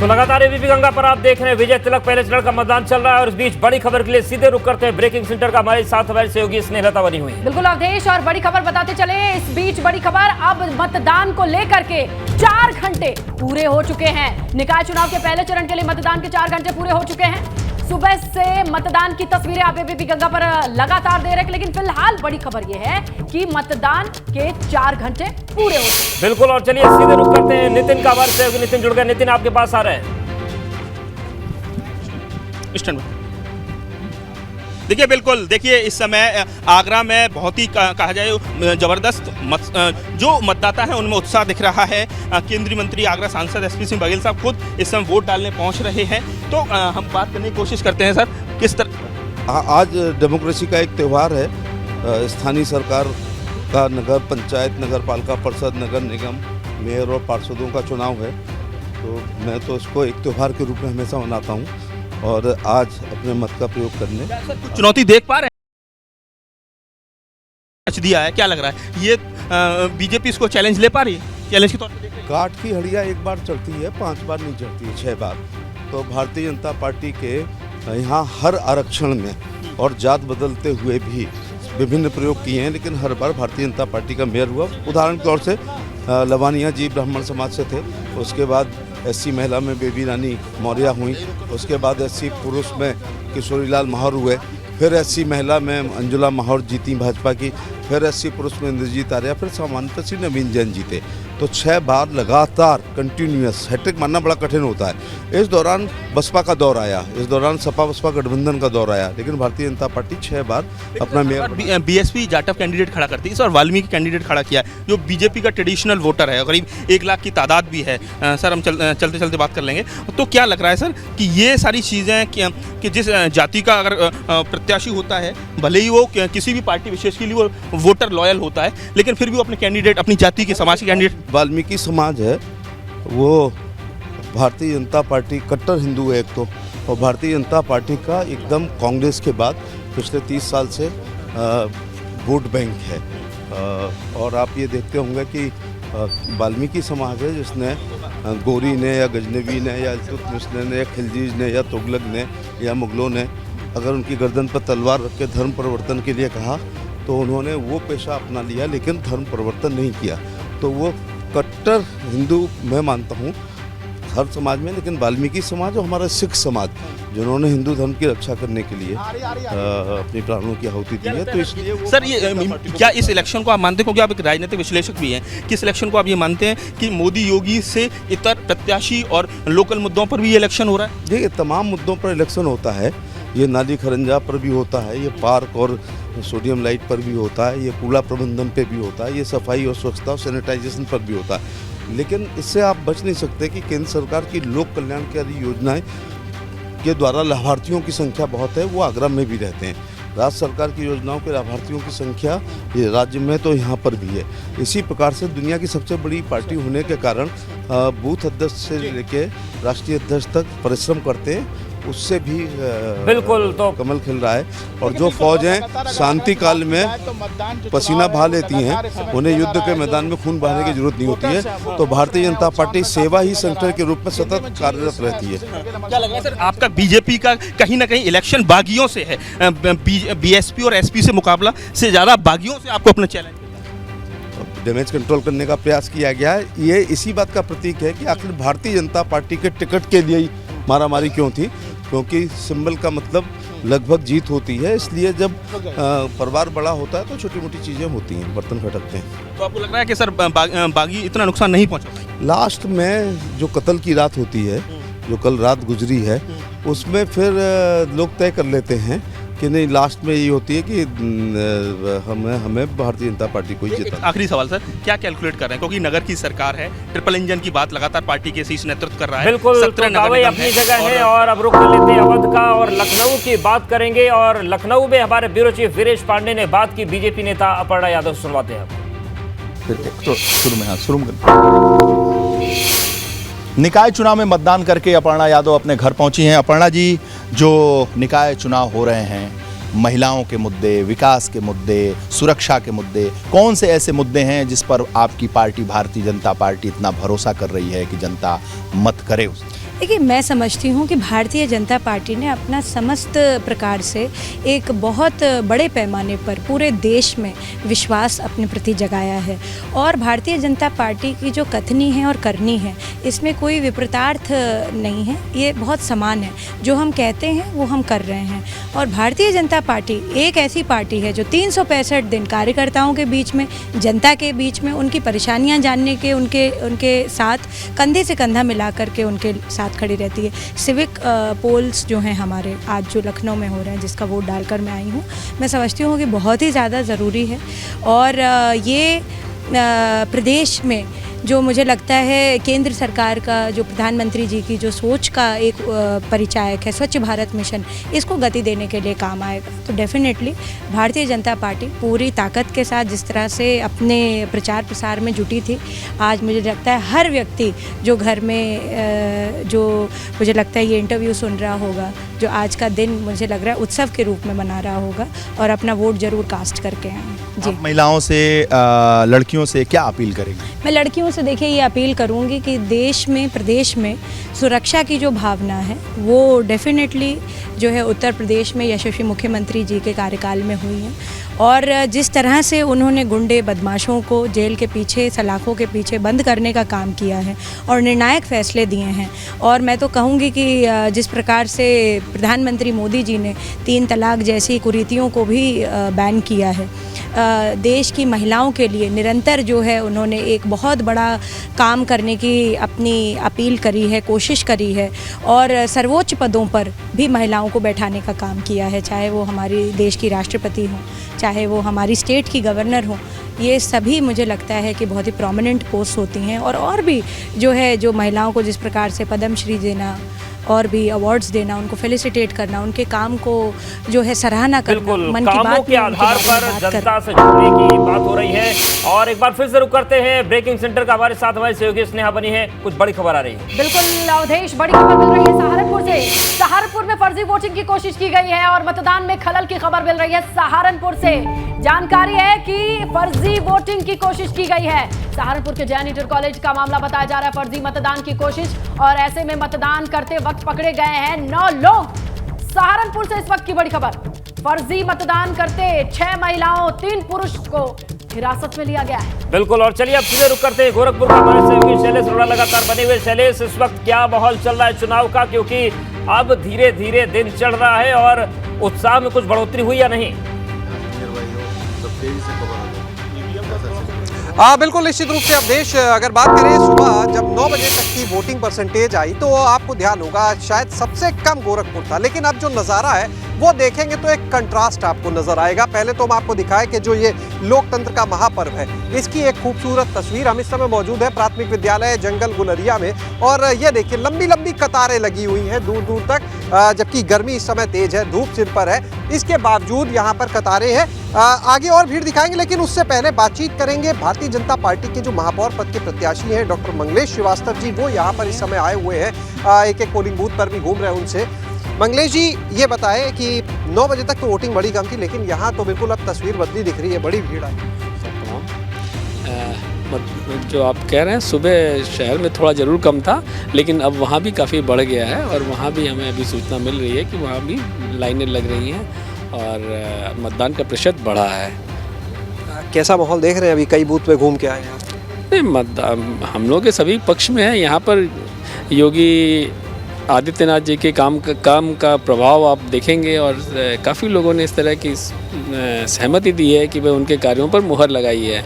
तो लगातार एबीपी गंगा पर आप देख रहे हैं विजय तिलक पहले चरण का मतदान चल रहा है और इस बीच बड़ी खबर के लिए सीधे रुक करते हैं ब्रेकिंग सेंटर का हमारे साथ हमारे सहयोगी स्नेहलता बनी हुई है। बिल्कुल अवधेश, और बड़ी खबर बताते चले। इस बीच बड़ी खबर, अब मतदान को लेकर के 4 घंटे पूरे हो चुके हैं। निकाय चुनाव के पहले चरण के लिए मतदान के 4 घंटे पूरे हो चुके हैं। सुबह से मतदान की तस्वीरें आप एबीपी गंगा पर लगातार दे रहे हैं, लेकिन फिलहाल बड़ी खबर यह है कि मतदान के 4 घंटे पूरे हो चुके। बिल्कुल, और चलिए सीधे रुक करते हैं नितिन का हमारे सहयोगी नितिन जुड़ गए। नितिन आपके पास आ रहे हैं। देखिए, बिल्कुल देखिए, इस समय आगरा में बहुत ही कहा जाए जबरदस्त जो मतदाता है उनमें उत्साह दिख रहा है। केंद्रीय मंत्री आगरा सांसद एसपी सिंह बघेल साहब खुद इस समय वोट डालने पहुंच रहे हैं। तो हम बात करने की कोशिश करते हैं सर, किस तरह आज डेमोक्रेसी का एक त्यौहार है। स्थानीय सरकार का नगर पंचायत, नगर पालिका परिषद, नगर निगम, मेयर और पार्षदों का चुनाव है। तो मैं तो इसको एक त्यौहार के रूप में हमेशा मनाता हूँ और आज अपने मत का प्रयोग करने चुनौती देख पा रहे हैं दिया है, क्या लग रहा है ये बीजेपी इसको चैलेंज ले पा रही है? चैलेंज के तौर पे देख रही है? काठ की हड़िया एक बार चढ़ती है, 5 बार नहीं चढ़ती है, 6 बार। तो भारतीय जनता पार्टी के यहाँ हर आरक्षण में और जात बदलते हुए भी विभिन्न प्रयोग किए हैं, लेकिन हर बार भारतीय जनता पार्टी का मेयर हुआ। उदाहरण के तौर से लवानिया जी ब्राह्मण समाज से थे, उसके बाद एससी महिला में बेबी रानी मौर्य हुई, उसके बाद एससी पुरुष में किशोरीलाल माहौर हुए, फिर एससी महिला में अंजुला माहौर जीती भाजपा की, फिर एससी पुरुष में इंद्रजीत आर्या, फिर सामान्यतः श्री नवीन जैन जीते। तो 6 बार लगातार कंटिन्यूअस हैट्रिक मानना बड़ा कठिन होता है। इस दौरान बसपा का दौर आया, इस दौरान सपा बसपा गठबंधन का दौर आया, लेकिन भारतीय जनता पार्टी 6 बार अपना मेयर बीएसपी जाटव कैंडिडेट खड़ा करती है, इस बार वाल्मीकि कैंडिडेट खड़ा किया है जो बीजेपी का ट्रेडिशनल वोटर है, करीब 1 लाख की तादाद भी है। सर हम चलते चलते बात कर लेंगे। तो क्या लग रहा है सर कि ये सारी चीज़ें कि जिस जाति का अगर प्रत्याशी होता है, भले ही वो किसी भी पार्टी विशेष के लिए वो वोटर लॉयल होता है, लेकिन फिर भी वो अपने कैंडिडेट, अपनी जाति के समाज के कैंडिडेट, वाल्मीकि समाज है वो भारतीय जनता पार्टी कट्टर हिंदू है एक तो, और भारतीय जनता पार्टी का एकदम कांग्रेस के बाद पिछले 30 साल से वोट बैंक है। और आप ये देखते होंगे कि वाल्मीकि समाज है जिसने गोरी ने या गजनवी ने या इल्तुतमिश ने या खिलजीज ने या तुगलक ने या मुगलों ने अगर उनकी गर्दन पर तलवार रख के धर्म परिवर्तन के लिए कहा तो उन्होंने वो पेशा अपना लिया, लेकिन धर्म परिवर्तन नहीं किया। तो वो कट्टर हिंदू मैं मानता हूँ हर समाज में, लेकिन वाल्मीकि समाज और हमारा सिख समाज जिन्होंने हिंदू धर्म की रक्षा करने के लिए अपनी प्राणों की आहुति दी है। तो इसलिए सर ये क्या इस इलेक्शन को आप मानते हैं, क्योंकि आप एक राजनीतिक विश्लेषक भी हैं, कि इस इलेक्शन को आप ये मानते हैं कि मोदी योगी से इतर प्रत्याशी और लोकल मुद्दों पर भी ये इलेक्शन हो रहा है? देखिए, तमाम मुद्दों पर इलेक्शन होता है। ये नाली खरंजा पर भी होता है, ये पार्क और सोडियम लाइट पर भी होता है, ये कूड़ा प्रबंधन पे भी होता है, ये सफाई और स्वच्छता और सैनिटाइजेशन पर भी होता है। लेकिन इससे आप बच नहीं सकते कि केंद्र सरकार की लोक कल्याणकारी योजनाएं के द्वारा लाभार्थियों की संख्या बहुत है, वो आगरा में भी रहते हैं। राज्य सरकार की योजनाओं के लाभार्थियों की संख्या ये राज्य में तो यहाँ पर भी है। इसी प्रकार से दुनिया की सबसे बड़ी पार्टी होने के कारण बूथ अध्यक्ष से लेके राष्ट्रीय अध्यक्ष तक परिश्रम करते हैं, उससे भी बिल्कुल तो कमल खिल रहा है। और जो फौज हैं शांति काल में पसीना बहा लेती हैं, उन्हें युद्ध के मैदान में खून बहाने की जरूरत नहीं होती है। तो भारतीय जनता पार्टी सेवा ही सेंटर के रूप में सतत कार्यरत रहती है। क्या लग रहा है सर आपका बीजेपी का कहीं ना कहीं इलेक्शन बागियों से है, बीएसपी और एसपी से मुकाबला से ज़्यादा बागियों से आपको अपना चैलेंज डैमेज कंट्रोल करने का प्रयास किया गया है? ये इसी बात का प्रतीक है कि आखिर भारतीय जनता पार्टी के टिकट के लिए ही मारामारी क्यों थी, क्योंकि सिंबल का मतलब लगभग जीत होती है। इसलिए जब परिवार बड़ा होता है तो छोटी मोटी चीज़ें होती हैं, बर्तन खटकते हैं। तो आपको लग रहा है कि सर बागी इतना नुकसान नहीं पहुंचा? लास्ट में जो कत्ल की रात होती है, जो कल रात गुजरी है, उसमें फिर लोग तय कर लेते हैं कि नहीं, लास्ट में ये होती है कि हमें भारतीय जनता पार्टी को ही जीता। आखिरी सवाल सर, क्या कैलकुलेट कर रहे हैं, क्योंकि नगर की सरकार है, ट्रिपल इंजन की बात लगातार पार्टी के शीर्ष नेतृत्व कर रहा है। बिल्कुल, तो दावे अपनी जगह है। और अब रुक कर लेते हैं अवध का और लखनऊ की बात करेंगे। और लखनऊ में हमारे ब्यूरो चीफ वीरेश पांडे ने बात की बीजेपी नेता अपर्णा यादव, सुनवाते हैं। निकाय चुनाव में मतदान करके अपर्णा यादव अपने घर पहुंची हैं। अपर्णा जी, जो निकाय चुनाव हो रहे हैं, महिलाओं के मुद्दे, विकास के मुद्दे, सुरक्षा के मुद्दे, कौन से ऐसे मुद्दे हैं जिस पर आपकी पार्टी भारतीय जनता पार्टी इतना भरोसा कर रही है कि जनता मत करे उसे? देखिए, मैं समझती हूँ कि भारतीय जनता पार्टी ने अपना समस्त प्रकार से एक बहुत बड़े पैमाने पर पूरे देश में विश्वास अपने प्रति जगाया है और भारतीय जनता पार्टी की जो कथनी है और करनी है इसमें कोई विपरीतार्थ नहीं है, ये बहुत समान है। जो हम कहते हैं वो हम कर रहे हैं और भारतीय जनता पार्टी एक ऐसी पार्टी है जो 365 दिन कार्यकर्ताओं के बीच में, जनता के बीच में उनकी परेशानियां जानने के उनके साथ कंधे से कंधा मिला करके उनके साथ खड़ी रहती है। सिविक पोल्स जो हैं हमारे आज जो लखनऊ में हो रहे हैं, जिसका वोट डालकर मैं आई हूँ, मैं समझती हूँ कि बहुत ही ज़्यादा ज़रूरी है और ये प्रदेश में जो मुझे लगता है केंद्र सरकार का जो प्रधानमंत्री जी की जो सोच का एक परिचायक है, स्वच्छ भारत मिशन, इसको गति देने के लिए काम आएगा। तो डेफिनेटली भारतीय जनता पार्टी पूरी ताकत के साथ जिस तरह से अपने प्रचार प्रसार में जुटी थी, आज मुझे लगता है हर व्यक्ति जो घर में जो मुझे लगता है ये इंटरव्यू सुन रहा होगा, जो आज का दिन मुझे लग रहा है उत्सव के रूप में मना रहा होगा और अपना वोट ज़रूर कास्ट करके आए। जी, महिलाओं से, लड़कियों से क्या अपील करेंगे? मैं लड़कियों से देखिए ये अपील करूंगी कि देश में, प्रदेश में सुरक्षा की जो भावना है वो डेफिनेटली जो है उत्तर प्रदेश में यशस्वी मुख्यमंत्री जी के कार्यकाल में हुई है और जिस तरह से उन्होंने गुंडे बदमाशों को जेल के पीछे, सलाखों के पीछे बंद करने का काम किया है और निर्णायक फैसले दिए हैं। और मैं तो कहूँगी कि जिस प्रकार से प्रधानमंत्री मोदी जी ने 3 तलाक जैसी कुरीतियों को भी बैन किया है, देश की महिलाओं के लिए निरंतर जो है उन्होंने एक बहुत बड़ा काम करने की अपनी अपील करी है, कोशिश करी है और सर्वोच्च पदों पर भी महिलाओं को बैठाने का काम किया है, चाहे वो हमारी देश की राष्ट्रपति हों, चाहे वो हमारी स्टेट की गवर्नर हों। ये सभी मुझे लगता है कि बहुत ही प्रोमिनेंट पोस्ट होती हैं और भी जो है, जो महिलाओं को जिस प्रकार से पद्म श्री देना और भी अवार्ड्स देना, उनको फेलिसिटेट करना, उनके काम को जो है सराहना करना, बिल्कुल मन की कामों बात के आधार पर जनता से जुड़ने की बात हो रही है। और एक बार फिर से रुक करते हैं ब्रेकिंग सेंटर का, हमारे साथ हमारी सहयोगी स्नेहा बनी है, कुछ बड़ी खबर आ रही है। बिल्कुल अवधेश, बड़ी खबर मिल रही है सहारनपुर से। सहारनपुर में फर्जी वोटिंग की कोशिश की गई है और मतदान में खलल की खबर मिल रही है सहारनपुर से। जानकारी है कि फर्जी वोटिंग की कोशिश की गई है। सहारनपुर के जैन इंटर कॉलेज का मामला बताया जा रहा है, फर्जी मतदान की कोशिश और ऐसे में मतदान करते वक्त पकड़े गए हैं 9 लोग। सहारनपुर से इस वक्त की बड़ी खबर, फर्जी मतदान करते 6 महिलाओं 3 पुरुष को हिरासत में लिया गया है। बिल्कुल, और चलिए अब सीधे रुक करते हैं गोरखपुर का, हमारे सहयोगी शैलेश अरोड़ा लगातार बने हुए। शैलेश, इस वक्त क्या माहौल चल रहा है चुनाव का, क्योंकि अब धीरे धीरे दिन चढ़ रहा है और उत्साह में कुछ बढ़ोतरी हुई या नहीं? बिल्कुल निश्चित रूप से अवधेश, अगर बात करें सुबह जब 9 बजे तक की वोटिंग परसेंटेज आई तो आपको ध्यान होगा शायद सबसे कम गोरखपुर था, लेकिन अब जो नज़ारा है वो देखेंगे तो एक कंट्रास्ट आपको नजर आएगा। पहले तो हम आपको दिखाएं कि जो ये लोकतंत्र का महापर्व है, इसकी एक खूबसूरत तस्वीर। हम इस समय मौजूद है प्राथमिक विद्यालय जंगल गुलरिया में और ये देखिए लंबी लंबी कतारें लगी हुई हैं दूर दूर तक, जबकि गर्मी इस समय तेज है, धूप सिर पर है, इसके बावजूद यहाँ पर कतारें हैं। आगे और भीड़ दिखाएंगे, लेकिन उससे पहले बातचीत करेंगे भारतीय जनता पार्टी के जो महापौर पद के प्रत्याशी हैं डॉक्टर मंगलेश श्रीवास्तव जी, वो यहाँ पर इस समय आए हुए हैं, एक एक पोलिंग बूथ पर भी घूम रहे हैं उनसे। मंगलेश जी, ये बताएं कि 9 बजे तक तो वोटिंग बड़ी कम थी, लेकिन यहाँ तो बिल्कुल अब तस्वीर बदली दिख रही है, बड़ी भीड़ है। जो आप कह रहे हैं सुबह शहर में थोड़ा ज़रूर कम था, लेकिन अब वहाँ भी काफ़ी बढ़ गया है और वहाँ भी हमें अभी सूचना मिल रही है कि वहाँ भी लाइनें लग रही हैं और मतदान का प्रतिशत बढ़ा है। कैसा माहौल देख रहे हैं? अभी कई बूथ पे घूम के आए हैं। नहीं, मतदान हम लोग के सभी पक्ष में है। यहाँ पर योगी आदित्यनाथ जी के काम का प्रभाव आप देखेंगे और काफ़ी लोगों ने इस तरह की सहमति दी है कि वे उनके कार्यों पर मुहर लगाई है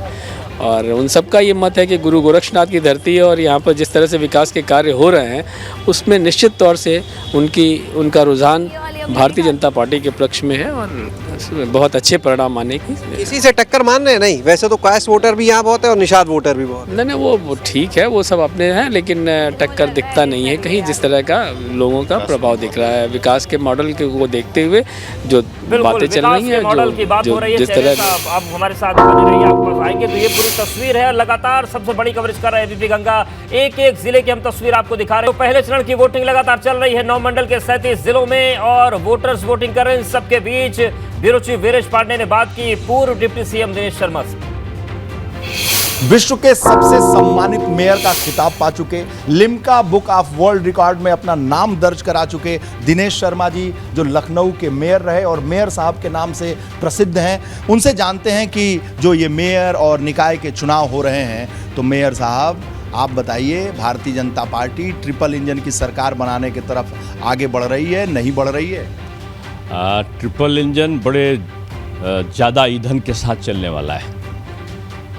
और उन सबका ये मत है कि गुरु गोरक्षनाथ की धरती है और यहाँ पर जिस तरह से विकास के कार्य हो रहे हैं उसमें निश्चित तौर से उनका रुझान भारतीय जनता पार्टी के पक्ष में है और बहुत अच्छे परिणाम आने की। इसी से टक्कर मान रहे हैं? नहीं, वैसे तो कास्ट वोटर भी यहाँ बहुत है और निषाद वोटर भी बहुत है। नहीं, वो ठीक है, वो सब अपने हैं, लेकिन टक्कर दिखता नहीं है कहीं। जिस तरह का लोगों का प्रभाव दिख रहा है विकास के मॉडल को देखते हुए जो बातें चल रही हैं, मॉडल की बात हो रही है, जिस तरह आप हमारे साथ बने रहिए, आपके पास आएंगे तो ये पूरी तस्वीर है। लगातार सबसे बड़ी कवरेज कर रहे हैं एबीपी गंगा, एक एक जिले की हम तस्वीर आपको दिखा रहे हैं। पहले चरण की वोटिंग लगातार चल रही है 9 मंडल के 37 जिलों में और वोटर्स वोटिंग कर रहे हैं। सबके बीच ब्यूरो चीफ वीरेश पांडे ने बात की पूर्व डिप्टी सीएम दिनेश शर्मा से। विश्व के सबसे सम्मानित मेयर का खिताब पा चुके, Limca book of world record में अपना नाम दर्ज करा चुके दिनेश शर्मा जी, जो लखनऊ के मेयर रहे और मेयर साहब के नाम से प्रसिद्ध हैं, उनसे जानते हैं कि जो ये मेयर और निकाय के चुनाव हो रहे हैं, तो मेयर साहब आप बताइए, Bharatiya Janata party triple engine की सरकार बनाने की तरफ आगे बढ़ रही है, नहीं बढ़ रही है? ट्रिपल इंजन बड़े ज़्यादा ईंधन के साथ चलने वाला है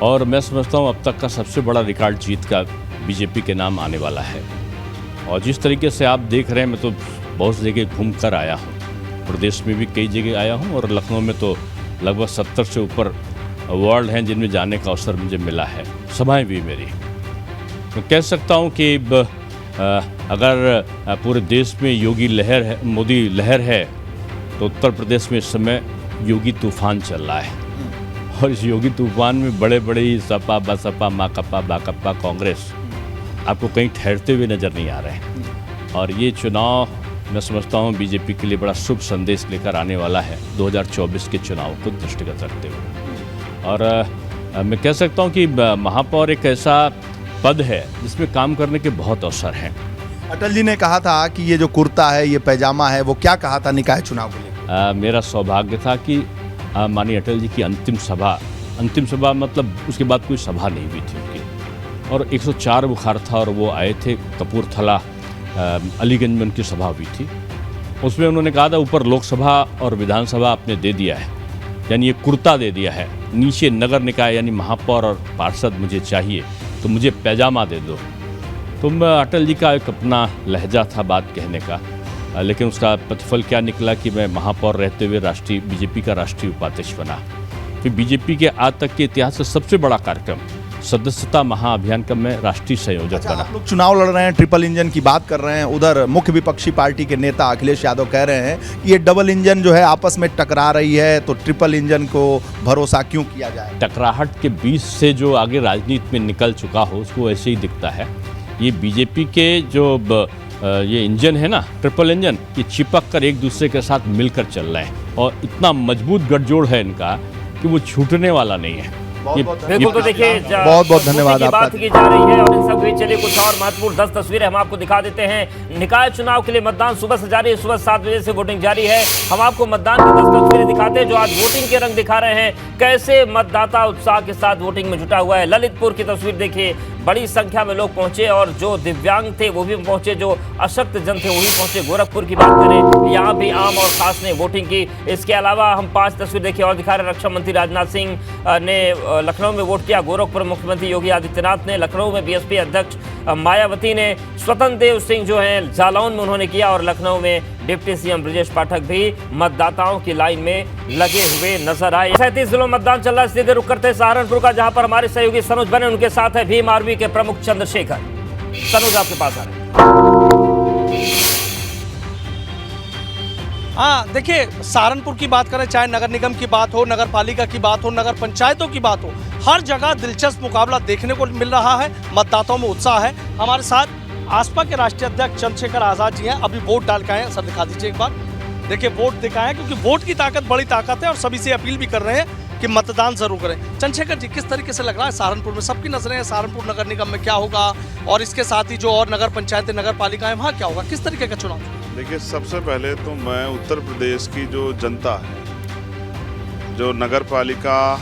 और मैं समझता हूँ अब तक का सबसे बड़ा रिकॉर्ड जीत का बीजेपी के नाम आने वाला है। और जिस तरीके से आप देख रहे हैं, मैं तो बहुत जगह घूम कर आया हूँ, प्रदेश में भी कई जगह आया हूँ और लखनऊ में तो लगभग 70 से ऊपर वार्ड हैं जिनमें जाने का अवसर मुझे मिला है, सभाएँ भी मेरी। मैं कह सकता हूँ कि अगर पूरे देश में योगी लहर है, मोदी लहर है, तो उत्तर प्रदेश में इस समय योगी तूफान चल रहा है और इस योगी तूफान में बड़े बड़े सपा बसपा माकपा बाकपा कांग्रेस आपको कहीं ठहरते हुए नज़र नहीं आ रहे हैं। और ये चुनाव मैं समझता हूँ बीजेपी के लिए बड़ा शुभ संदेश लेकर आने वाला है 2024 के चुनाव को दृष्टिगत रखते हुए। और मैं कह सकता हूँ कि महापौर एक ऐसा पद है जिसमें काम करने के बहुत अवसर हैं। अटल जी ने कहा था कि ये जो कुर्ता है, ये पैजामा है, वो क्या कहा था निकाय चुनाव के लिए? मेरा सौभाग्य था कि माननीय अटल जी की अंतिम सभा मतलब उसके बाद कोई सभा नहीं हुई थी उनकी, और 104 बुखार था और वो आए थे कपूरथला, अलीगंज में उनकी सभा हुई थी। उसमें उन्होंने कहा था ऊपर लोकसभा और विधानसभा आपने दे दिया है, यानी ये कुर्ता दे दिया है, नीचे नगर निकाय यानी महापौर और पार्षद मुझे चाहिए, तो मुझे पैजामा दे दो। तो अटल जी का एक अपना लहजा था बात कहने का, लेकिन उसका प्रतिफल क्या निकला कि मैं महापौर रहते हुए बीजेपी का राष्ट्रीय उपाध्यक्ष बना। फिर बीजेपी के आज तक के इतिहास से सबसे बड़ा कार्यक्रम सदस्यता महाअभियान का मैं राष्ट्रीय संयोजक बना। आप लोग चुनाव लड़ रहे हैं, ट्रिपल इंजन की बात कर रहे हैं, उधर मुख्य विपक्षी पार्टी के नेता अखिलेश यादव कह रहे हैं कि ये डबल इंजन जो है आपस में टकरा रही है, तो ट्रिपल इंजन को भरोसा क्यों किया जाए? टकराहट के बीच से जो आगे राजनीति में निकल चुका हो उसको ऐसे ही दिखता है। ये बीजेपी के जो ये इंजन है ना, ट्रिपल इंजन, ये चिपक कर एक दूसरे के साथ मिलकर चल रहे हैं और इतना मजबूत गठजोड़ है इनका कि वो छूटने वाला नहीं है। बिल्कुल, तो देखिए बहुत बहुत धन्यवाद आपका। बात की जा रही है और इन सब के चलिए कुछ और महत्वपूर्ण 10 तस्वीरें हम आपको दिखा देते हैं। निकाय चुनाव के लिए मतदान सुबह से जारी है, सुबह 7 बजे से वोटिंग जारी है। हम आपको मतदान की 10 तस्वीरें दिखाते हैं जो आज वोटिंग के रंग दिखा रहे हैं, कैसे मतदाता उत्साह के साथ वोटिंग में जुटा हुआ है। ललितपुर की तस्वीर देखिए, बड़ी संख्या में लोग पहुंचे और जो दिव्यांग थे वो भी पहुंचे, जो अशक्त जन थे वो भी पहुंचे। गोरखपुर की बात करें, यहाँ भी आम और खास ने वोटिंग की। इसके अलावा हम 5 तस्वीर देखिए और दिखा रहे हैं। रक्षा मंत्री राजनाथ सिंह ने लखनऊ में वोट किया, गोरखपुर मुख्यमंत्री योगी आदित्यनाथ ने, लखनऊ में बीएसपी अध्यक्ष मायावती ने, स्वतंत्र देव सिंह जो हैं जालौन में उन्होंने किया और लखनऊ में डिप्टी सीएम ब्रजेश पाठक भी मतदाताओं की लाइन में लगे हुए नजर आए। 37 जिलों में मतदान चल रहा है। सीधे रुक करते हैं सहारनपुर का, जहां पर हमारे सहयोगी सनोज बने, उनके साथ है भीम आर्मी के प्रमुख चंद्रशेखर। सनोज आपके पास आ रहे हैं। हाँ, देखिए, सहारनपुर की बात करें, चाहे नगर निगम की बात हो, नगर पालिका की बात हो, नगर पंचायतों की बात हो, हर जगह दिलचस्प मुकाबला देखने को मिल रहा है। मतदाताओं में उत्साह है। हमारे साथ आसपा के राष्ट्रीय अध्यक्ष चंद्रशेखर आजाद जी हैं, अभी वोट डाल के आए हैं। सर दिखा दीजिए एक बार। देखिए, वोट दिखाएं, क्योंकि वोट की ताकत बड़ी ताकत है और सभी से अपील भी कर रहे हैं कि मतदान जरूर करें। चंद्रशेखर जी, किस तरीके से लग रहा है सहारनपुर में? सबकी नजरें हैं सहारनपुर नगर निगम में क्या होगा और इसके साथ ही जो और नगर पंचायतें, नगर पालिका है, वहाँ क्या होगा? किस तरीके का चुनाव? देखिए, सबसे पहले तो मैं उत्तर प्रदेश की जो जनता है, जो नगर पालिका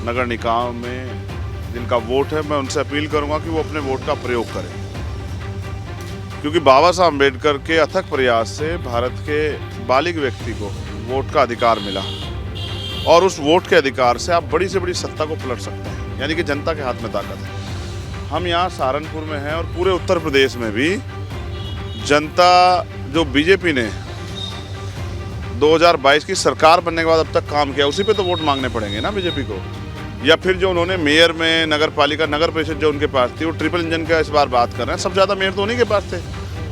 नगर निकाय में जिनका वोट है, मैं उनसे अपील करूंगा कि वो अपने वोट का प्रयोग करें, क्योंकि बाबा साहब अम्बेडकर के अथक प्रयास से भारत के बालिग व्यक्ति को वोट का अधिकार मिला और उस वोट के अधिकार से आप बड़ी से बड़ी सत्ता को पलट सकते हैं, यानी कि जनता के हाथ में ताकत है। हम यहाँ सहारनपुर में हैं और पूरे उत्तर प्रदेश में भी जनता, जो बीजेपी ने 2022 की सरकार बनने के बाद अब तक काम किया, उसी पे तो वोट मांगने पड़ेंगे ना बीजेपी को। या फिर जो उन्होंने मेयर में, नगर पालिका, नगर परिषद जो उनके पास थी, वो ट्रिपल इंजन का इस बार बात कर रहे हैं। सबसे ज़्यादा मेयर तो उन्हीं के पास थे।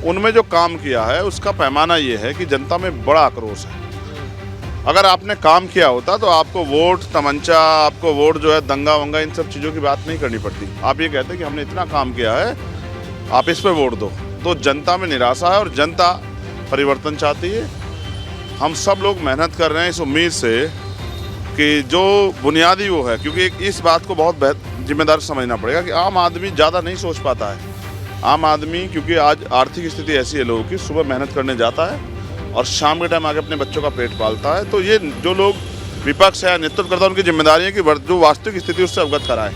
उनमें जो काम किया है उसका पैमाना ये है कि जनता में बड़ा आक्रोश है। अगर आपने काम किया होता तो आपको वोट तमंचा, आपको वोट जो है दंगा वंगा, इन सब चीज़ों की बात नहीं करनी पड़ती। आप ये कहते हैं कि हमने इतना काम किया है, आप इस पर वोट दो। तो जनता में निराशा है और जनता परिवर्तन चाहती है। हम सब लोग मेहनत कर रहे हैं इस उम्मीद से कि जो बुनियादी वो है, क्योंकि इस बात को बहुत जिम्मेदार समझना पड़ेगा कि आम आदमी ज़्यादा नहीं सोच पाता है। आम आदमी क्योंकि आज आर्थिक स्थिति ऐसी है लोगों की, सुबह मेहनत करने जाता है और शाम के टाइम आके अपने बच्चों का पेट पालता है। तो ये जो लोग विपक्ष है, नेतृत्व करता है, उनकी जिम्मेदारी है कि जो वास्तविक स्थिति उससे अवगत कराएं।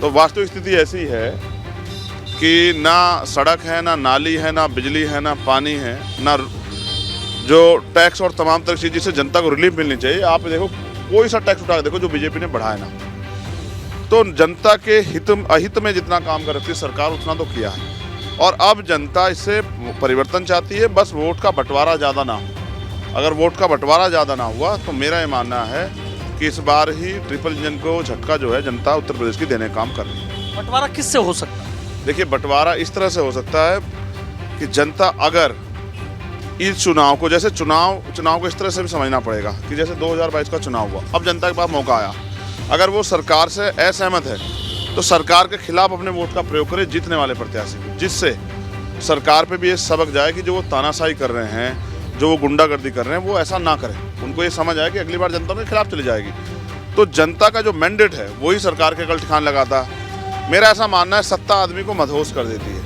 तो वास्तविक स्थिति ऐसी है कि ना सड़क है, ना नाली है, ना बिजली है, ना पानी है, ना जो टैक्स और तमाम तरह की चीज़ जिससे जनता को रिलीफ मिलनी चाहिए। आप देखो कोई सा टैक्स उठा के देखो जो बीजेपी ने बढ़ाया ना, तो जनता के अहित में जितना काम कर रही थी सरकार उतना तो किया है। और अब जनता इससे परिवर्तन चाहती है, बस वोट का बंटवारा ज़्यादा ना हो। अगर वोट का बंटवारा ज़्यादा ना हुआ तो मेरा ये मानना है कि इस बार ही ट्रिपल इंजन को झटका जो है जनता उत्तर प्रदेश की देने का काम कर रही है। बंटवारा किससे हो सकता है? देखिए, बंटवारा इस तरह से हो सकता है कि जनता अगर इस चुनाव को, जैसे चुनाव को इस तरह से भी समझना पड़ेगा कि जैसे 2022 का चुनाव हुआ, अब जनता के पास मौका आया, अगर वो सरकार से असहमत है तो सरकार के खिलाफ अपने वोट का प्रयोग करे जीतने वाले प्रत्याशी को, जिससे सरकार पे भी ये सबक जाए कि जो वो तानाशाही कर रहे हैं, जो वो गुंडागर्दी कर रहे हैं, वो ऐसा ना करें। उनको ये समझ आए कि अगली बार जनता उनके खिलाफ चली जाएगी। तो जनता का जो मैंडेट है वही सरकार के गल ठिकान लगाता। मेरा ऐसा मानना है सत्ता आदमी को मदहोश कर देती है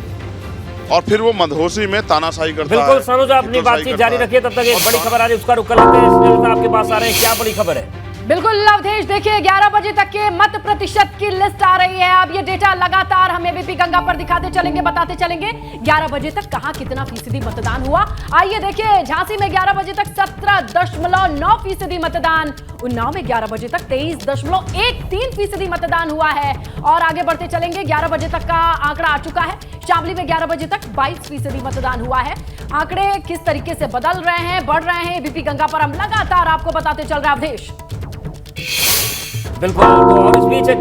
और फिर वो मदहोशी में तानाशाही करता है। बिल्कुल सनोज, अपनी बातचीत जारी रखिए, तब तक एक बड़ी खबर आ रही है उसका रुख कर लेते हैं। आपके पास आ रहे हैं, क्या बड़ी खबर है? बिल्कुल अवधेश, देखिए 11 बजे तक के मत प्रतिशत की लिस्ट आ रही है। अब ये डेटा लगातार हम एबीपी गंगा पर दिखाते चलेंगे, बताते चलेंगे 11 बजे तक कहां कितना फीसदी मतदान हुआ। आइए देखिए, झांसी में 11 बजे तक 17.9% मतदान, उन्नाव में 11 बजे तक 23.13% मतदान हुआ है। और आगे बढ़ते चलेंगे, 11 बजे तक का आंकड़ा आ चुका है। शामली में 11 बजे तक 22% मतदान हुआ है। आंकड़े किस तरीके से बदल रहे हैं, बढ़ रहे हैं, एबीपी गंगा पर हम लगातार आपको बताते चल रहे हैं अवधेश। बिल्कुल, तो और इस बीच एक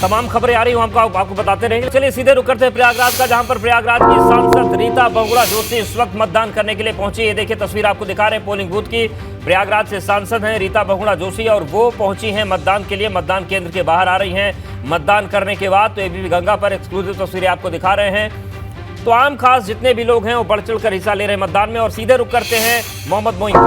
तमाम खबरें आ रही हूँ, आपको बताते रहेंगे। चलिए सीधे रुक करते हैं प्रयागराज का, जहां पर प्रयागराज की सांसद रीता बहुगुणा जोशी इस वक्त मतदान करने के लिए पहुंची। ये देखिए तस्वीर आपको दिखा रहे हैं पोलिंग बूथ की। प्रयागराज से सांसद हैं रीता बहुगुणा जोशी और वो पहुंची हैं मतदान के लिए। मतदान केंद्र के बाहर आ रही हैं मतदान करने के बाद। तो एबीपी गंगा पर एक्सक्लूसिव तस्वीरें आपको दिखा रहे हैं। तो आम खास जितने भी लोग हैं वो बढ़ चढ़ कर हिस्सा ले रहे हैं मतदान में। और सीधे रुक करते हैं मोहम्मद मोइन का।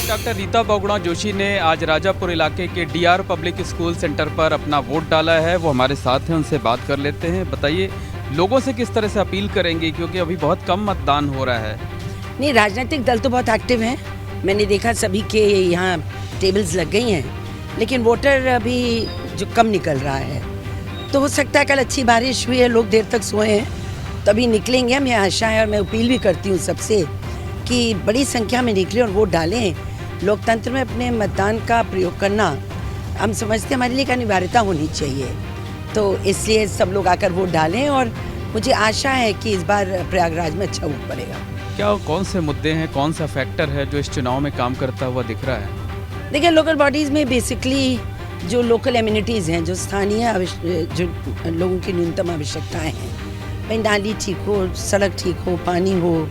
डॉक्टर रीता बहुगुणा जोशी ने आज राजापुर इलाके के डीआर पब्लिक स्कूल सेंटर पर अपना वोट डाला है। वो हमारे साथ हैं, उनसे बात कर लेते हैं। बताइए, लोगों से किस तरह से अपील करेंगे, क्योंकि अभी बहुत कम मतदान हो रहा है? नहीं, राजनीतिक दल तो बहुत एक्टिव हैं। मैंने देखा सभी के यहाँ टेबल्स लग गई हैं, लेकिन वोटर अभी जो कम निकल रहा है। तो हो सकता है कल अच्छी बारिश हुई है, लोग देर तक सोए हैं, तभी निकलेंगे। हमें आशा है और मैं अपील भी करती हूँ सबसे कि बड़ी संख्या में निकले और वोट डालें। लोकतंत्र में अपने मतदान का प्रयोग करना हम समझते हैं हमारे लिए एक अनिवार्यता होनी चाहिए। तो इसलिए सब लोग आकर वोट डालें और मुझे आशा है कि इस बार प्रयागराज में अच्छा वोट पड़ेगा। क्या कौन से मुद्दे हैं, कौन सा फैक्टर है जो इस चुनाव में काम करता हुआ दिख रहा है? देखिए, लोकल बॉडीज़ में बेसिकली जो लोकल एमिनिटीज़ हैं, जो स्थानीय जो लोगों की न्यूनतम आवश्यकताएँ हैं, भाई नाली ठीक हो, सड़क ठीक हो, पानी हो,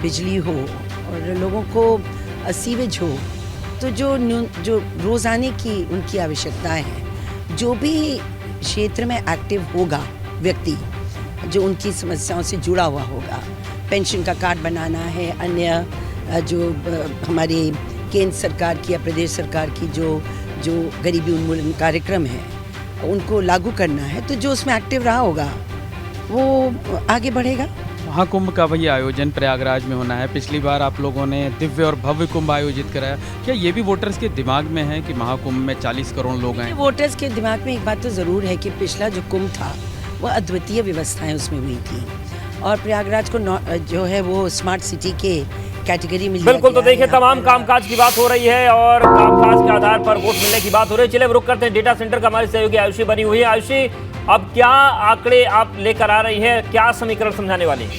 बिजली हो और लोगों को सीवेज हो, तो जो रोज़ाने की उनकी आवश्यकताएं हैं, जो भी क्षेत्र में एक्टिव होगा व्यक्ति, जो उनकी समस्याओं से जुड़ा हुआ होगा, पेंशन का कार्ड बनाना है, अन्य जो हमारे केंद्र सरकार की या प्रदेश सरकार की जो गरीबी उन्मूलन कार्यक्रम है उनको लागू करना है, तो जो उसमें एक्टिव रहा होगा वो आगे बढ़ेगा। महाकुंभ का वही आयोजन प्रयागराज में होना है। पिछली बार आप लोगों ने दिव्य और भव्य कुंभ आयोजित कराया। क्या ये भी वोटर्स के दिमाग में है कि महाकुंभ में 40 करोड़ लोग हैं? वोटर्स के दिमाग में एक बात तो ज़रूर है कि पिछला जो कुंभ था वो अद्वितीय व्यवस्थाएं उसमें हुई थी और प्रयागराज को जो है वो स्मार्ट सिटी के कैटेगरी में। बिल्कुल, तो देखिए तमाम कामकाज की बात हो रही है और कामकाज के आधार पर वोट मिलने की बात हो रही है। चलिए रुक करते हैं, डेटा सेंटर का हमारी सहयोगी आयुषी बनी हुई है। आयुषी, अब क्या आंकड़े आप लेकर आ रही है, क्या समीकरण समझाने वाली है?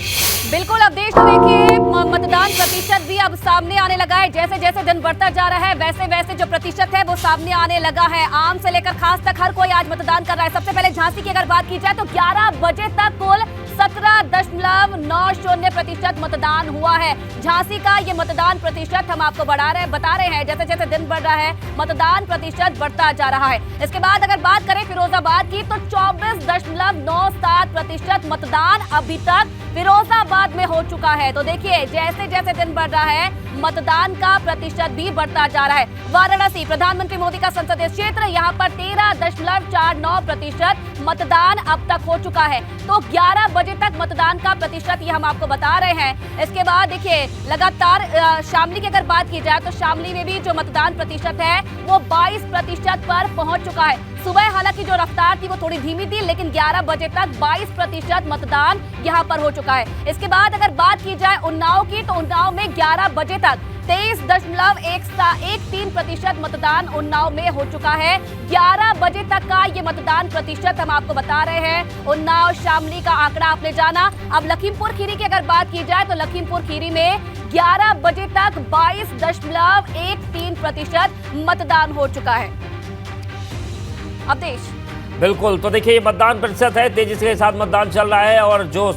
बिल्कुल अवधेश, तो देखिए मतदान प्रतिशत भी अब सामने आने लगा है। जैसे जैसे दिन बढ़ता जा रहा है वैसे वैसे जो प्रतिशत है वो सामने आने लगा है। आम से लेकर खास तक हर कोई आज मतदान कर रहा है। सबसे पहले झांसी की अगर बात की जाए तो 11 बजे तक कुल 17.90% मतदान हुआ है। झांसी का ये मतदान प्रतिशत हम आपको बता रहे हैं। जैसे जैसे दिन बढ़ रहा है मतदान प्रतिशत बढ़ता जा रहा है। इसके बाद अगर बात करें फिरोजाबाद की तो 24.97% मतदान अभी तक फिरोजाबाद में हो हो चुका है। तो देखिए जैसे जैसे दिन बढ़ रहा है मतदान का प्रतिशत भी बढ़ता जा रहा है। वाराणसी प्रधानमंत्री मोदी का संसदीय क्षेत्र, यहाँ पर 13.49% मतदान अब तक हो चुका है। तो 11 बजे तक मतदान का प्रतिशत ये हम आपको बता रहे हैं। इसके बाद देखिए लगातार शामली की अगर बात की जाए तो शामली में भी जो मतदान प्रतिशत है वो 22% पर पहुंच चुका है। सुबह हालांकि जो रफ्तार थी वो थोड़ी धीमी थी, लेकिन 11 बजे तक 22% मतदान यहां पर हो चुका है। इसके बाद अगर बात की जाए उन्नाव की, तो उन्नाव में 11 बजे तक 23.13% मतदान उन्नाव में हो चुका है। 11 बजे तक का ये मतदान प्रतिशत हम आपको बता रहे हैं। उन्नाव शामली का आंकड़ा आपने जाना। अब लखीमपुर खीरी की अगर बात की जाए तो लखीमपुर खीरी में 11 बजे तक 22.13% मतदान हो चुका है। अवधेश, बिल्कुल, तो देखिए ये मतदान प्रतिशत है, तेजी के साथ मतदान चल रहा है और जो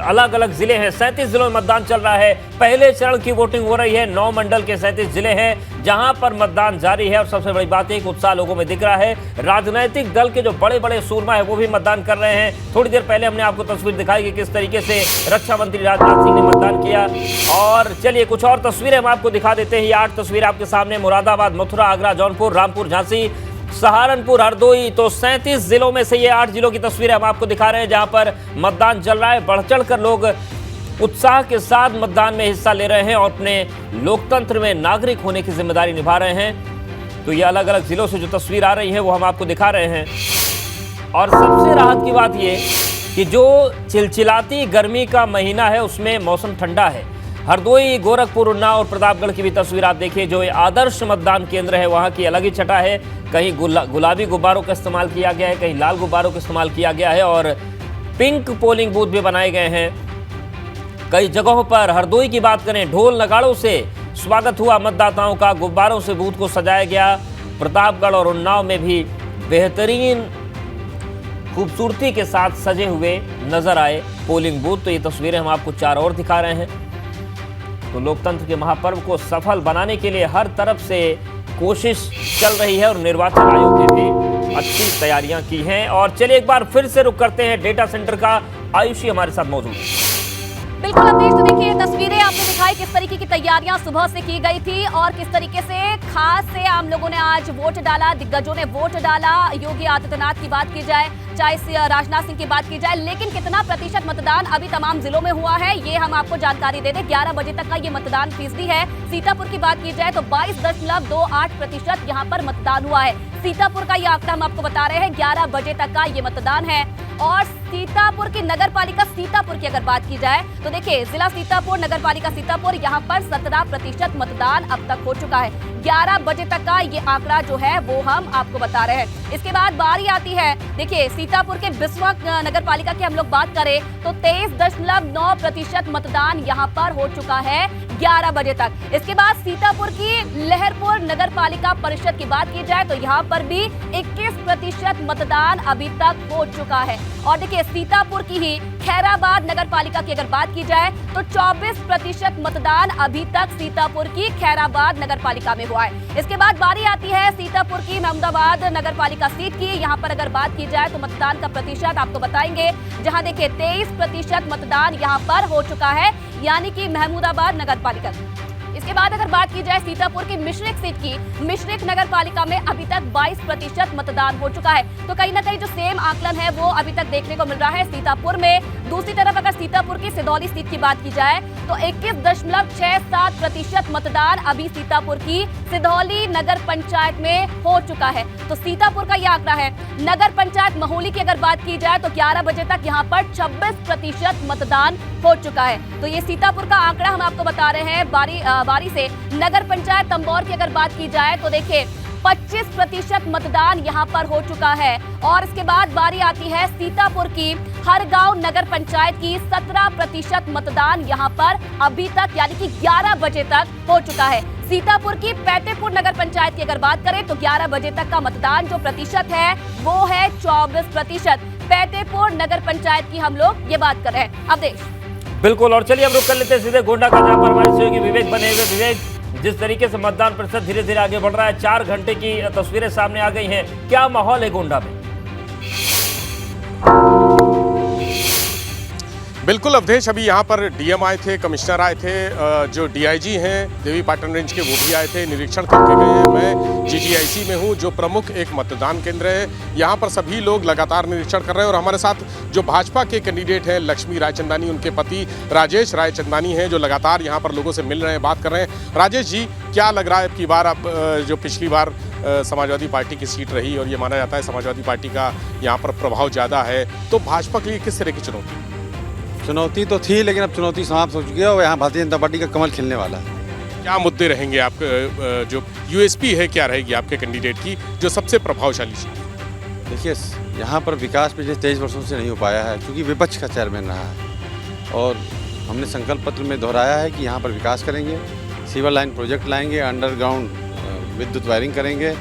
अलग अलग जिले हैं 37 जिलों में मतदान चल रहा है। पहले चरण की वोटिंग हो रही है। 9 मंडल के 37 जिले हैं जहां पर मतदान जारी है और सबसे बड़ी बात है कि उत्साह लोगों में दिख रहा है। राजनीतिक दल के जो बड़े बड़े सूरमा है वो भी मतदान कर रहे हैं। थोड़ी देर पहले हमने आपको तस्वीर दिखाई कि किस तरीके से रक्षा मंत्री राजनाथ सिंह ने मतदान किया। और चलिए कुछ और तस्वीरें हम आपको दिखा देते हैं। ये 8 तस्वीर आपके सामने, मुरादाबाद, मथुरा, आगरा, जौनपुर, रामपुर, झांसी, सहारनपुर, हरदोई, तो 37 जिलों में से ये 8 जिलों की तस्वीरें हम आपको दिखा रहे हैं जहां पर मतदान चल रहा है। बढ़ चढ़ कर लोग उत्साह के साथ मतदान में हिस्सा ले रहे हैं और अपने लोकतंत्र में नागरिक होने की जिम्मेदारी निभा रहे हैं। तो ये अलग अलग जिलों से जो तस्वीर आ रही है वो हम आपको दिखा रहे हैं। और सबसे राहत की बात ये कि जो चिलचिलाती गर्मी का महीना है उसमें मौसम ठंडा है। हरदोई, गोरखपुर, उन्नाव और प्रतापगढ़ की भी तस्वीर आप देखिए। जो ये आदर्श मतदान केंद्र है वहाँ की अलग ही छटा है। कहीं गुलाबी गुब्बारों का इस्तेमाल किया गया है, कहीं लाल गुब्बारों का इस्तेमाल किया गया है और पिंक पोलिंग बूथ भी बनाए गए हैं। कई जगहों पर हरदोई की बात करें, ढोल नगाड़ों से स्वागत हुआ मतदाताओं का, गुब्बारों से बूथ को सजाया गया। प्रतापगढ़ और उन्नाव में भी बेहतरीन खूबसूरती के साथ सजे हुए नजर आए पोलिंग बूथ। तो ये तस्वीरें हम आपको 4 और दिखा रहे हैं। तो लोकतंत्र के महापर्व को सफल बनाने के लिए हर तरफ से कोशिश चल रही है और निर्वाचन आयोग ने भी अच्छी तैयारियां की हैं। और चलिए एक बार फिर से रुक करते हैं डेटा सेंटर का। आयुषी हमारे साथ मौजूद है। बिल्कुल अवधेश, तो देखिए तस्वीरें आपने दिखाई किस तरीके की तैयारियां सुबह से की गई थी और किस तरीके से खास से आम लोगों ने आज वोट डाला, दिग्गजों ने वोट डाला। योगी आदित्यनाथ की बात की जाए, चाहे राजनाथ सिंह की बात की जाए, लेकिन कितना प्रतिशत मतदान अभी तमाम जिलों में हुआ है ये हम आपको जानकारी दे दें। 11 बजे तक का ये मतदान फीसदी है। सीतापुर की बात की जाए तो 22.28% यहाँ पर मतदान हुआ है। सीतापुर का ये आंकड़ा हम आपको बता रहे हैं, 11 बजे तक का ये मतदान है। और सीतापुर की नगर पालिका सीतापुर की अगर बात की जाए तो देखिए जिला सीतापुर, नगर पालिका सीतापुर, यहाँ पर 17% मतदान अब तक हो चुका है। 11 बजे तक का ये आंकड़ा जो है वो हम आपको बता रहे हैं। इसके बाद बारी आती है देखिए सीतापुर के बिस्वा नगर पालिका की हम लोग बात करें तो 23.9% मतदान यहाँ पर हो चुका है 11 बजे तक। इसके बाद सीतापुर की लहरपुर नगर पालिका परिषद की बात की जाए तो यहाँ पर भी 21% मतदान अभी तक हो चुका है। और देखिए सीतापुर की ही खैराबाद नगर पालिका की अगर बात की जाए तो 24% मतदान अभी तक सीतापुर की खैराबाद नगर पालिका में हुआ है। इसके बाद बारी आती है सीतापुर की महमूदाबाद नगर पालिका सीट की। यहाँ पर अगर बात की जाए तो मतदान का प्रतिशत आपको बताएंगे, जहाँ देखिए 23% मतदान यहाँ पर हो चुका है, यानी कि महमूदाबाद नगर पालिका। इसके बाद अगर बात की जाए सीतापुर की मिश्रिक सीट की, मिश्रिक नगर पालिका में अभी तक 22% मतदान हो चुका है। तो कहीं ना कहीं जो सेम आकलन है वो अभी तक देखने को मिल रहा है सीतापुर में। दूसरी तरफ अगर सीतापुर की सिधौली सीट की बात की जाए तो 21.67% मतदान अभी सीतापुर की सिधौली नगर पंचायत में हो चुका है। तो सीतापुर का यह आंकड़ा है। नगर पंचायत महोली की अगर बात की जाए तो 11 बजे तक यहाँ पर 26% मतदान हो चुका है। तो ये सीतापुर का आंकड़ा हम आपको बता रहे हैं बारी से। नगर पंचायत तंबौर की अगर बात की जाए तो देखिए 25% मतदान यहाँ पर हो चुका है। और इसके बाद बारी आती है सीतापुर की हर गांव नगर पंचायत की 17% मतदान यहाँ पर अभी तक यानी कि 11 बजे तक हो चुका है। सीतापुर की पैतेपुर नगर पंचायत की अगर बात करें तो 11 बजे तक का मतदान जो प्रतिशत है वो है 24%। पैतेपुर नगर पंचायत की हम लोग ये बात कर रहे हैं। अवधेश, बिल्कुल, और चलिए हम रुक कर लेते हैं सीधे गोंडा का, जहां पर हमारे सहयोगी विवेक बने हुए। विवेक, जिस तरीके से मतदान प्रतिशत धीरे धीरे आगे बढ़ रहा है, 4 घंटे की तस्वीरें सामने आ गई हैं, क्या माहौल है गोंडा में? बिल्कुल अवधेश, अभी यहाँ पर डीएम आए थे, कमिश्नर आए थे, जो डीआईजी हैं देवी पाटन रेंज के वो भी आए थे, निरीक्षण करके गए हैं। मैं जीजीआईसी में हूँ, जो प्रमुख एक मतदान केंद्र है। यहाँ पर सभी लोग लगातार निरीक्षण कर रहे हैं और हमारे साथ जो भाजपा के कैंडिडेट हैं लक्ष्मी रायचंदानी, उनके पति राजेश रायचंदानी हैं, जो लगातार यहाँ पर लोगों से मिल रहे हैं, बात कर रहे हैं। राजेश जी, क्या लग रहा है कि बार अब जो पिछली बार समाजवादी पार्टी की सीट रही और ये माना जाता है समाजवादी पार्टी का यहाँ पर प्रभाव ज़्यादा है, तो भाजपा के लिए किस तरह की चुनौती? चुनौती तो थी, लेकिन अब चुनौती समाप्त हो चुकी है और यहाँ भारतीय जनता पार्टी का कमल खिलने वाला है। क्या मुद्दे रहेंगे आप, जो यूएसपी है क्या रहेगी आपके कैंडिडेट की, जो सबसे प्रभावशाली चीज़? देखिए, यहाँ पर विकास पिछले 23 वर्षों से नहीं हो पाया है, क्योंकि विपक्ष का चेयरमैन रहा है। और हमने संकल्प पत्र में दोहराया है कि यहाँ पर विकास करेंगे, सीवर लाइन प्रोजेक्ट लाएंगे, अंडरग्राउंड विद्युत वायरिंग करेंगे,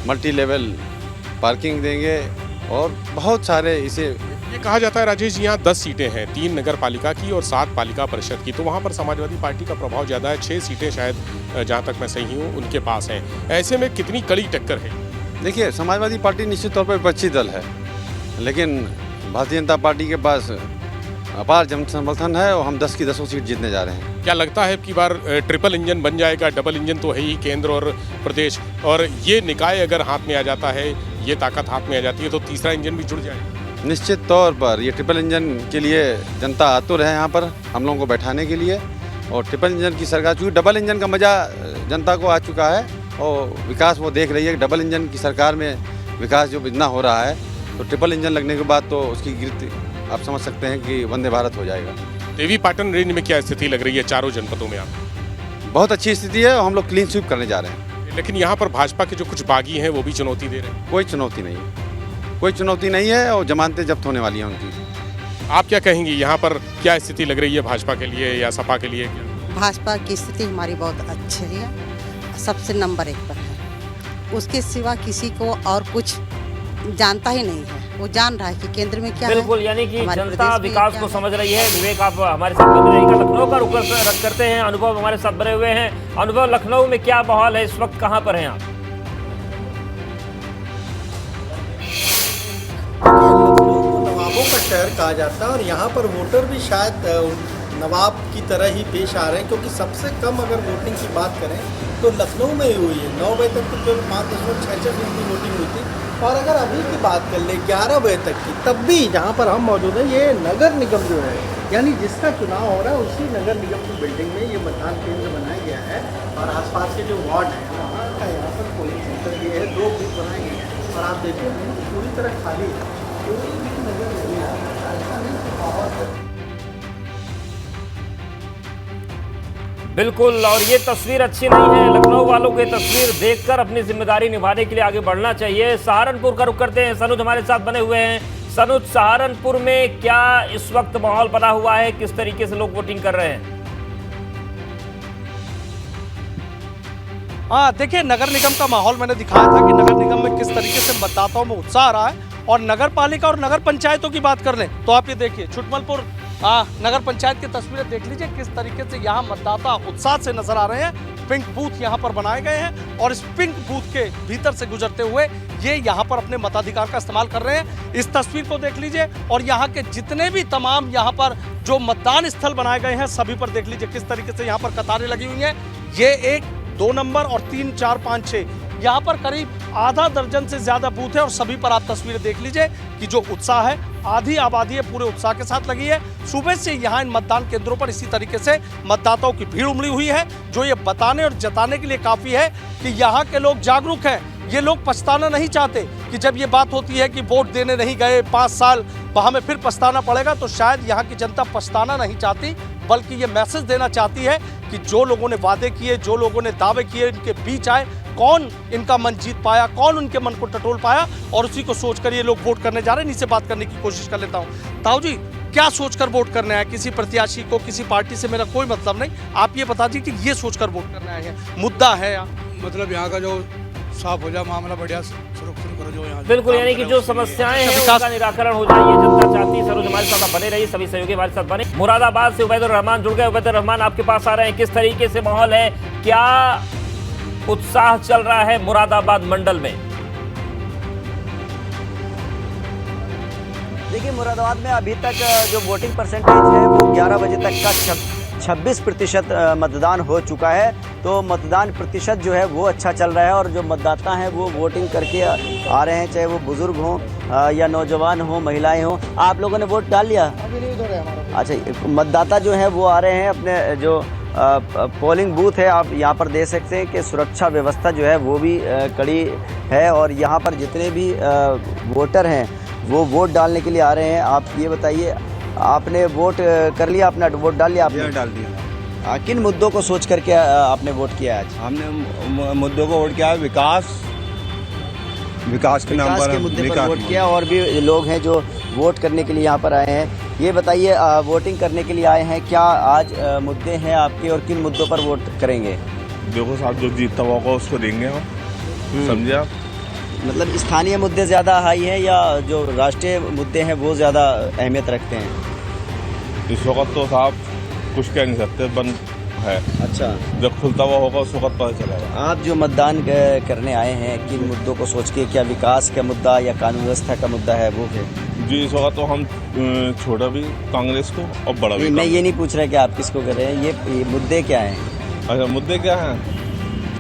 मल्टी लेवल पार्किंग देंगे और बहुत सारे इसे। ये कहा जाता है राजेश जी, यहाँ 10 सीटें हैं, 3 नगर पालिका की और 7 पालिका परिषद की, तो वहाँ पर समाजवादी पार्टी का प्रभाव ज़्यादा है। 6 सीटें शायद, जहाँ तक मैं सही हूँ, उनके पास हैं। ऐसे में कितनी कड़ी टक्कर है? देखिए, समाजवादी पार्टी निश्चित तौर पर विपक्षी दल है, लेकिन भारतीय जनता पार्टी के पास अपार जन समर्थन है और हम 10 की 10 सीट जीतने जा रहे हैं। क्या लगता है कि बार ट्रिपल इंजन बन जाएगा? डबल इंजन तो है ही, केंद्र और प्रदेश, और ये निकाय अगर हाथ में आ जाता है, ये ताकत हाथ में आ जाती है, तो तीसरा इंजन भी जुड़ जाएगा। निश्चित तौर पर ये ट्रिपल इंजन के लिए जनता आतुर है यहाँ पर हम लोगों को बैठाने के लिए। और ट्रिपल इंजन की सरकार, चूँकि डबल इंजन का मज़ा जनता को आ चुका है और विकास वो देख रही है कि डबल इंजन की सरकार में विकास जो इतना हो रहा है, तो ट्रिपल इंजन लगने के बाद तो उसकी गिरती आप समझ सकते हैं कि वंदे भारत हो जाएगा। देवी पाटन रेंज में क्या स्थिति लग रही है चारों जनपदों में आप? बहुत अच्छी स्थिति है और हम लोग क्लीन स्वीप करने जा रहे हैं। लेकिन यहाँ पर भाजपा के जो कुछ बागी हैं वो भी चुनौती दे रहे हैं। कोई चुनौती नहीं है, कोई चुनौती नहीं है और जमानतें जब्त होने वाली हैं उनकी। आप क्या कहेंगी, यहाँ पर क्या स्थिति लग रही है भाजपा के लिए या सपा के लिए? भाजपा की स्थिति हमारी बहुत अच्छी है, सबसे नंबर 1 पर है। उसके सिवा किसी को और कुछ जानता ही नहीं है। वो जान रहा है कि केंद्र में क्या बिल्कुल, है, यानी कि हमारे जनता प्रदेश में विकास क्या को है। समझ रही है। विवेक, आप हमारे साथ बने रहिएगा। लखनऊ का रुख करते हैं, अनुभव हमारे साथ बने हुए हैं। अनुभव, लखनऊ में क्या माहौल है इस वक्त, कहाँ पर हैं आप? नवाबों का शहर कहा जाता है और यहाँ पर वोटर भी शायद नवाब की तरह ही पेश आ रहे हैं, क्योंकि सबसे कम अगर वोटिंग की बात करें तो लखनऊ में ही हुई है। 9 बजे तक तो केवल 5.66% की वोटिंग हुई थी, और अगर अभी की बात कर ले 11 बजे तक की, तब भी जहाँ पर हम मौजूद हैं, ये नगर निगम जो है, यानी जिसका चुनाव हो रहा है उसी नगर निगम की बिल्डिंग में ये मतदान केंद्र बनाया गया है और आसपास के जो वार्ड हैं वहाँ का यहाँ पर पोलिंग सेंटर ये है, 2 बूथ बनाए गए हैं और आप देखिए पूरी तरह खाली है। बिल्कुल, और ये तस्वीर अच्छी नहीं है। लखनऊ वालों को ये तस्वीर देखकर अपनी जिम्मेदारी निभाने के लिए आगे बढ़ना चाहिए। सहारनपुर का रुख करते हैं, सनुज हमारे साथ बने हुए हैं। सनुज, सहारनपुर में क्या इस वक्त माहौल बना हुआ है, किस तरीके से लोग वोटिंग कर रहे हैं? हाँ, देखिए, नगर निगम का माहौल मैंने दिखाया था कि नगर निगम में किस तरीके से मतदाताओं में उत्साह आ रहा है। और नगर पालिका और नगर पंचायतों की बात कर लें तो आप ये देखिए, छुटमलपुर नगर पंचायत की तस्वीरें देख लीजिए, किस तरीके से यहाँ मतदाता उत्साह से नजर आ रहे हैं। पिंक बूथ यहाँ पर बनाए गए हैं और इस पिंक बूथ के भीतर से गुजरते हुए ये यहाँ पर अपने मताधिकार का इस्तेमाल कर रहे हैं। इस तस्वीर को देख लीजिए और यहाँ के जितने भी तमाम यहाँ पर जो मतदान स्थल बनाए गए हैं सभी पर देख लीजिए किस तरीके से यहाँ पर कतारें लगी हुई हैं। ये 1, 2 नंबर और 3, 4, 5, 6 यहाँ पर करीब आधा दर्जन से ज्यादा बूथ है और सभी पर आप तस्वीरें देख लीजिए कि जो उत्साह है, आधी आबादी है पूरे उत्साह के साथ लगी है। सुबह से यहाँ इन मतदान केंद्रों पर इसी तरीके से मतदाताओं की भीड़ उमड़ी हुई है, जो ये बताने और जताने के लिए काफी है कि यहाँ के लोग जागरूक हैं। ये लोग पछताना नहीं चाहते कि जब ये बात होती है कि वोट देने नहीं गए 5 साल, हमें फिर पछताना पड़ेगा, तो शायद यहाँ की जनता पछताना नहीं चाहती, बल्कि ये मैसेज देना चाहती है कि जो लोगों ने वादे किए, जो लोगों ने दावे किए, इनके बीच आए, कौन इनका मन जीत पाया, कौन उनके मन को टटोल पाया, और उसी को सोचकर ये लोग वोट करने जा रहे हैं। इनसे बात करने की कोशिश कर लेता हूँ। ताऊ जी, क्या सोचकर वोट करने आए? किसी प्रत्याशी को, किसी पार्टी से मेरा कोई मतलब नहीं, आप ये बता दीजिए कि ये सोचकर वोट करने आए हैं, मुद्दा है मतलब यहाँ का जो साफ हो जाए मामला, बढ़िया सुरक्षित करो जो यहाँ। बिल्कुल, यानी कि जो समस्याएं हैं उनका निराकरण हो जाए, ये जनता चाहती है। सरोज हमारे साथ बने रही, सभी सहयोगी हमारे साथ बने। मुरादाबाद से उबैदुर रहमान जुड़ गए। उबैदुर रहमान, आपके पास आ रहे हैं, किस तरीके से माहौल है, क्या उत्साह चल रहा है मुरादाबाद मंडल में? देखिए, मुरादाबाद में अभी तक जो वोटिंग परसेंटेज है वो 11 बजे तक का 26% मतदान हो चुका है। तो मतदान प्रतिशत जो है वो अच्छा चल रहा है और जो मतदाता हैं वो वोटिंग करके आ रहे हैं, चाहे वो बुजुर्ग हों या नौजवान हों, महिलाएं हों। आप लोगों ने वोट डाल लिया? अच्छा, मतदाता जो है वो आ रहे हैं अपने जो पोलिंग बूथ है, आप यहाँ पर देख सकते हैं कि सुरक्षा व्यवस्था जो है वो भी कड़ी है और यहाँ पर जितने भी वोटर हैं वो वोट डालने के लिए आ रहे हैं। आप ये बताइए, आपने वोट कर लिया, अपना वोट डाल लिया आपने? डाल दिया। किन मुद्दों को सोच करके आपने वोट किया आज? हमने मुद्दों को वोट किया, विकास के नाम पर मुद्दे पर वोट किया। और भी लोग हैं जो वोट करने के लिए यहाँ पर आए हैं। ये बताइए, वोटिंग करने के लिए आए हैं, क्या आज मुद्दे हैं आपके और किन मुद्दों पर वोट करेंगे? देखो साहब, जो जीतता होगा उसको देंगे हम, समझे आप? मतलब स्थानीय मुद्दे ज़्यादा हाई हैं या जो राष्ट्रीय मुद्दे हैं वो ज़्यादा अहमियत रखते हैं? इस वक्त तो साहब कुछ कह नहीं सकते, बंद है। अच्छा, जब खुलता हुआ होगा उस वक्त पता चलेगा। आप जो मतदान करने आए हैं, किन मुद्दों को सोच के? क्या विकास का मुद्दा या कानून व्यवस्था का मुद्दा है वो है? जी, इस वक्त तो हम छोटा भी कांग्रेस को और बड़ा भी। मैं ये नहीं पूछ रहा कि आप किसको कर रहे हैं, ये मुद्दे क्या हैं? अच्छा, मुद्दे क्या हैं?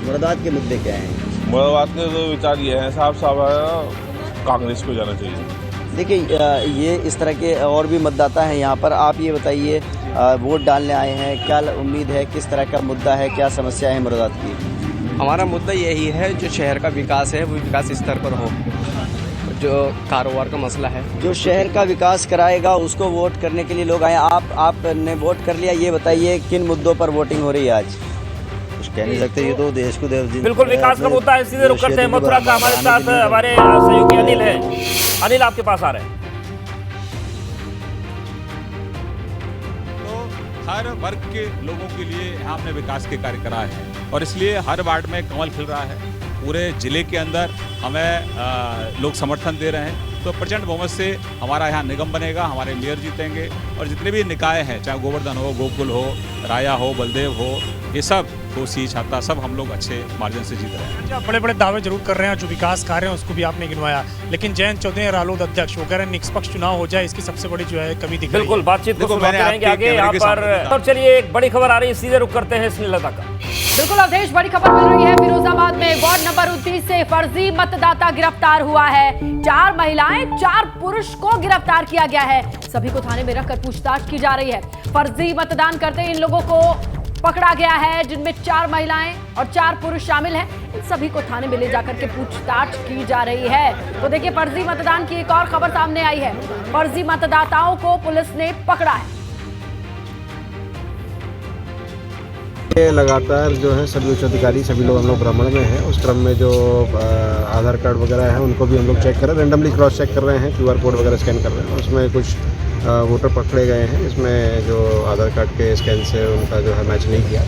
मुरादाबाद के मुद्दे क्या हैं? मुरादाबाद के तो विचार ये हैं साहब कांग्रेस को जाना चाहिए। देखिए, ये इस तरह के और भी मतदाता हैं यहाँ पर। आप ये बताइए, वोट डालने आए हैं, क्या उम्मीद है, किस तरह का मुद्दा है, क्या समस्या है मुरादाबाद की? हमारा मुद्दा यही है, जो शहर का विकास है वो विकास स्तर पर हो, जो कारोबार का मसला है। जो शहर का विकास कराएगा उसको वोट करने के लिए लोग आए। आपने वोट कर लिया। ये बताइए, किन मुद्दों पर वोटिंग हो रही है आज? कुछ कह नहीं सकते, ये तो देश को बिल्कुल विकास का मुद्दा है। सीधे रुक करते हैं मथुरा का। हमारे साथ हमारे सहयोगी अनिल है। अनिल, आपके पास आ रहे हैं। हर वर्ग के लोगों के लिए यहाँ हमने विकास के कार्य कराए हैं और इसलिए हर वार्ड में कमल खिल रहा है। पूरे जिले के अंदर हमें लोग समर्थन दे रहे हैं। तो प्रचंड बहुमत से हमारा यहाँ निगम बनेगा, हमारे मेयर जीतेंगे और जितने भी निकाय हैं, चाहे गोवर्धन हो, गोकुल हो, राया हो, बलदेव हो, ये सब, कोसी, छाता, सब हम लोग अच्छे मार्जिन से जीत रहे हैं। आप बड़े बड़े दावे जरूर कर रहे हैं, जो विकास कार्य हैं उसको भी आपने गिनवाया, लेकिन जयंत चौधरी रालोद अध्यक्ष वो कह रहे हैं निष्पक्ष चुनाव हो जाए, इसकी सबसे बड़ी जो है कमी दिख रही है। बिल्कुल, बातचीत को सुनते रहेंगे आगे यहाँ पर। और चलिए, एक बड़ी खबर आ रही है, सीधे रुक करते हैं स्नेहलता का। बिल्कुल अवधेश, बड़ी खबर मिल रही है। फिरोजाबाद में वार्ड नंबर 29 से फर्जी मतदाता गिरफ्तार हुआ है। 4 महिलाएं, 4 पुरुष को गिरफ्तार किया गया है। सभी को थाने में रखकर पूछताछ की जा रही है। फर्जी मतदान करते इन लोगों को पकड़ा गया है, जिनमें 4 महिलाएं और 4 पुरुष शामिल हैं। इन सभी को थाने में ले जाकर के पूछताछ की जा रही है। तो देखिए, फर्जी मतदान की एक और खबर सामने आई है। फर्जी मतदाताओं को पुलिस ने पकड़ा है। लगातार जो है सभी उच्च अधिकारी, सभी लोग हम लोग भ्रमण में हैं। उस क्रम में जो आधार कार्ड वगैरह है उनको भी हम लोग चेक कर रहे हैं, रेंडमली क्रॉस चेक कर रहे हैं, QR कोड वगैरह स्कैन कर रहे हैं। उसमें कुछ वोटर पकड़े गए हैं, इसमें जो आधार कार्ड के स्कैन से उनका जो है मैच नहीं किया,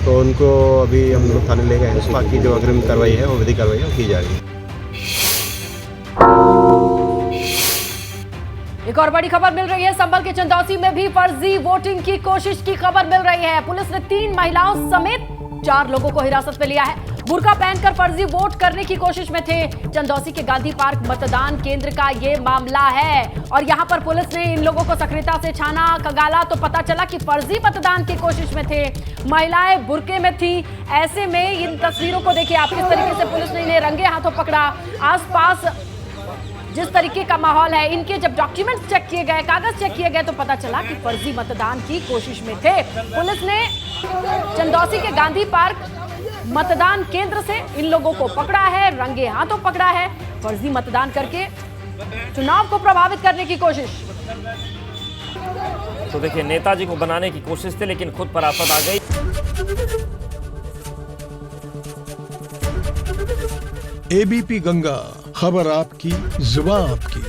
तो उनको अभी हम लोग थाने ले गए हैं। बाकी जो अग्रिम कार्रवाई है वो विधि कार्रवाई है, वो की जा रही है। एक और बड़ी खबर मिल रही है। संभल के चंदौसी में भी फर्जी वोटिंग की कोशिश की खबर मिल रही है। पुलिस ने 3 महिलाओं समेत 4 लोगों को हिरासत में लिया है। बुर्का पहनकर फर्जी वोट करने की कोशिश में थे। चंदौसी के गांधी पार्क मतदान केंद्र का ये मामला है और यहां पर पुलिस ने इन लोगों को सक्रियता से छाना खंगाला तो पता चला कि फर्जी मतदान की कोशिश में थे। महिलाएं बुर्के में थी। ऐसे में इन तस्वीरों को देखिए आप, किस तरीके से पुलिस ने इन्हें रंगे हाथों पकड़ा। आसपास जिस तरीके का माहौल है, इनके जब डॉक्यूमेंट्स चेक किए गए, कागज चेक किए गए तो पता चला कि फर्जी मतदान की कोशिश में थे। पुलिस ने चंदौसी के गांधी पार्क मतदान केंद्र से इन लोगों को पकड़ा है, रंगे हाथों पकड़ा है। फर्जी मतदान करके चुनाव को प्रभावित करने की कोशिश। तो देखिए, नेताजी को बनाने की कोशिश थी लेकिन खुद पर आफत आ गई। ABP गंगा, खबर आपकी, जुबान आपकी।